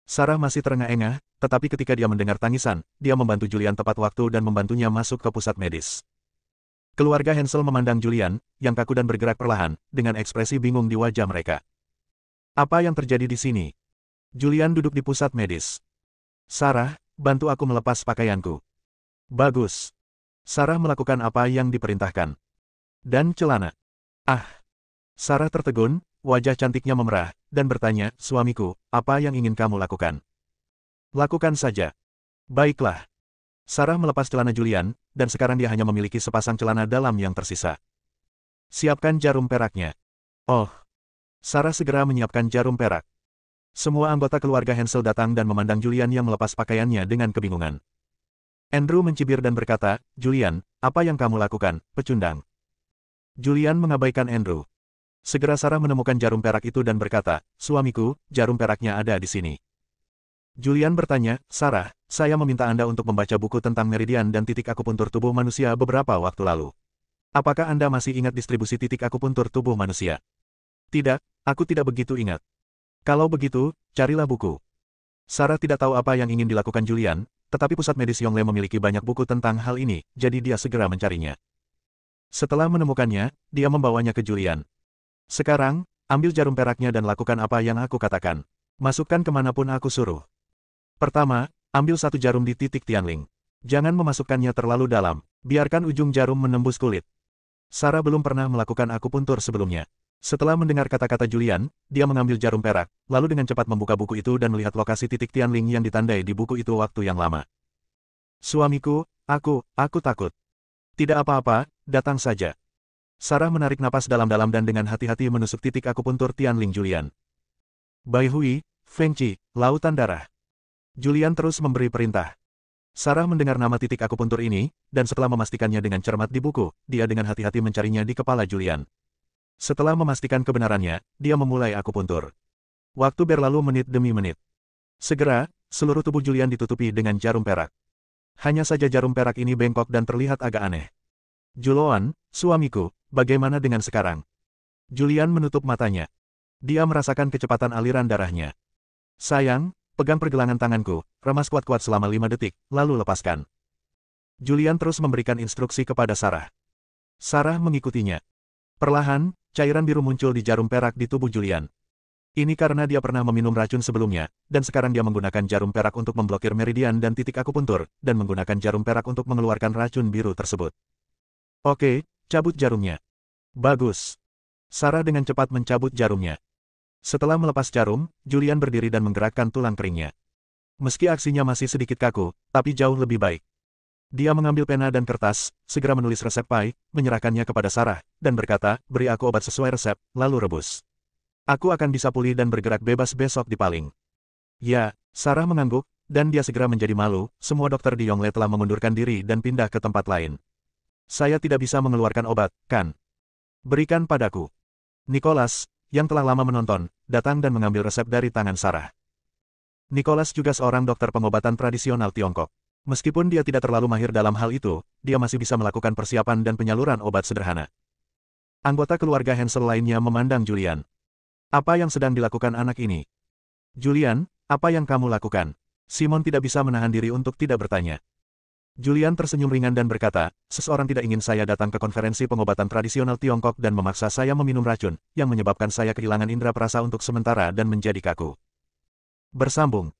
Sarah masih terengah-engah, tetapi ketika dia mendengar tangisan, dia membantu Julian tepat waktu dan membantunya masuk ke pusat medis. Keluarga Hansel memandang Julian, yang kaku dan bergerak perlahan, dengan ekspresi bingung di wajah mereka. Apa yang terjadi di sini? Julian duduk di pusat medis. Sarah, bantu aku melepas pakaianku. Bagus. Sarah melakukan apa yang diperintahkan. Dan celana. Sarah tertegun, wajah cantiknya memerah, dan bertanya, suamiku, apa yang ingin kamu lakukan? Lakukan saja. Baiklah. Sarah melepas celana Julian, dan sekarang dia hanya memiliki sepasang celana dalam yang tersisa. Siapkan jarum peraknya. Oh. Sarah segera menyiapkan jarum perak. Semua anggota keluarga Hansel datang dan memandang Julian yang melepas pakaiannya dengan kebingungan. Andrew mencibir dan berkata, Julian, apa yang kamu lakukan, pecundang? Julian mengabaikan Andrew. Segera Sarah menemukan jarum perak itu dan berkata, suamiku, jarum peraknya ada di sini. Julian bertanya, Sarah, saya meminta Anda untuk membaca buku tentang meridian dan titik akupuntur tubuh manusia beberapa waktu lalu. Apakah Anda masih ingat distribusi titik akupuntur tubuh manusia? Tidak, aku tidak begitu ingat. Kalau begitu, carilah buku. Sarah tidak tahu apa yang ingin dilakukan Julian, tetapi pusat medis Yongle memiliki banyak buku tentang hal ini, jadi dia segera mencarinya. Setelah menemukannya, dia membawanya ke Julian. Sekarang, ambil jarum peraknya dan lakukan apa yang aku katakan. Masukkan kemanapun aku suruh. Pertama, ambil 1 jarum di titik Tianling. Jangan memasukkannya terlalu dalam, biarkan ujung jarum menembus kulit. Sarah belum pernah melakukan akupuntur sebelumnya. Setelah mendengar kata-kata Julian, dia mengambil jarum perak, lalu dengan cepat membuka buku itu dan melihat lokasi titik Tianling yang ditandai di buku itu waktu yang lama. Suamiku, aku takut. Tidak apa-apa, datang saja. Sarah menarik napas dalam-dalam dan dengan hati-hati menusuk titik akupuntur Tianling Julian. Bai Hui, Feng Qi, Lautan Darah. Julian terus memberi perintah. Sarah mendengar nama titik akupuntur ini, dan setelah memastikannya dengan cermat di buku, dia dengan hati-hati mencarinya di kepala Julian. Setelah memastikan kebenarannya, dia memulai akupuntur. Waktu berlalu menit demi menit. Segera, seluruh tubuh Julian ditutupi dengan jarum perak. Hanya saja jarum perak ini bengkok dan terlihat agak aneh. Juloan, suamiku, bagaimana dengan sekarang? Julian menutup matanya. Dia merasakan kecepatan aliran darahnya. Sayang, pegang pergelangan tanganku, remas kuat-kuat selama 5 detik, lalu lepaskan. Julian terus memberikan instruksi kepada Sarah. Sarah mengikutinya. Perlahan, cairan biru muncul di jarum perak di tubuh Julian. Ini karena dia pernah meminum racun sebelumnya, dan sekarang dia menggunakan jarum perak untuk memblokir meridian dan titik akupuntur, dan menggunakan jarum perak untuk mengeluarkan racun biru tersebut. Oke, cabut jarumnya. Bagus. Sarah dengan cepat mencabut jarumnya. Setelah melepas jarum, Julian berdiri dan menggerakkan tulang keringnya. Meski aksinya masih sedikit kaku, tapi jauh lebih baik. Dia mengambil pena dan kertas, segera menulis resep pai, menyerahkannya kepada Sarah, dan berkata, beri aku obat sesuai resep, lalu rebus. Aku akan bisa pulih dan bergerak bebas besok di Paling. Ya, Sarah mengangguk, dan dia segera menjadi malu, semua dokter di Yongle telah mengundurkan diri dan pindah ke tempat lain. Saya tidak bisa mengeluarkan obat, kan? Berikan padaku. Nicholas, yang telah lama menonton, datang dan mengambil resep dari tangan Sarah. Nicholas juga seorang dokter pengobatan tradisional Tiongkok. Meskipun dia tidak terlalu mahir dalam hal itu, dia masih bisa melakukan persiapan dan penyaluran obat sederhana. Anggota keluarga Hansel lainnya memandang Julian. Apa yang sedang dilakukan anak ini? Julian, apa yang kamu lakukan? Simon tidak bisa menahan diri untuk tidak bertanya. Julian tersenyum ringan dan berkata, seseorang tidak ingin saya datang ke konferensi pengobatan tradisional Tiongkok dan memaksa saya meminum racun, yang menyebabkan saya kehilangan indera perasa untuk sementara dan menjadi kaku. Bersambung.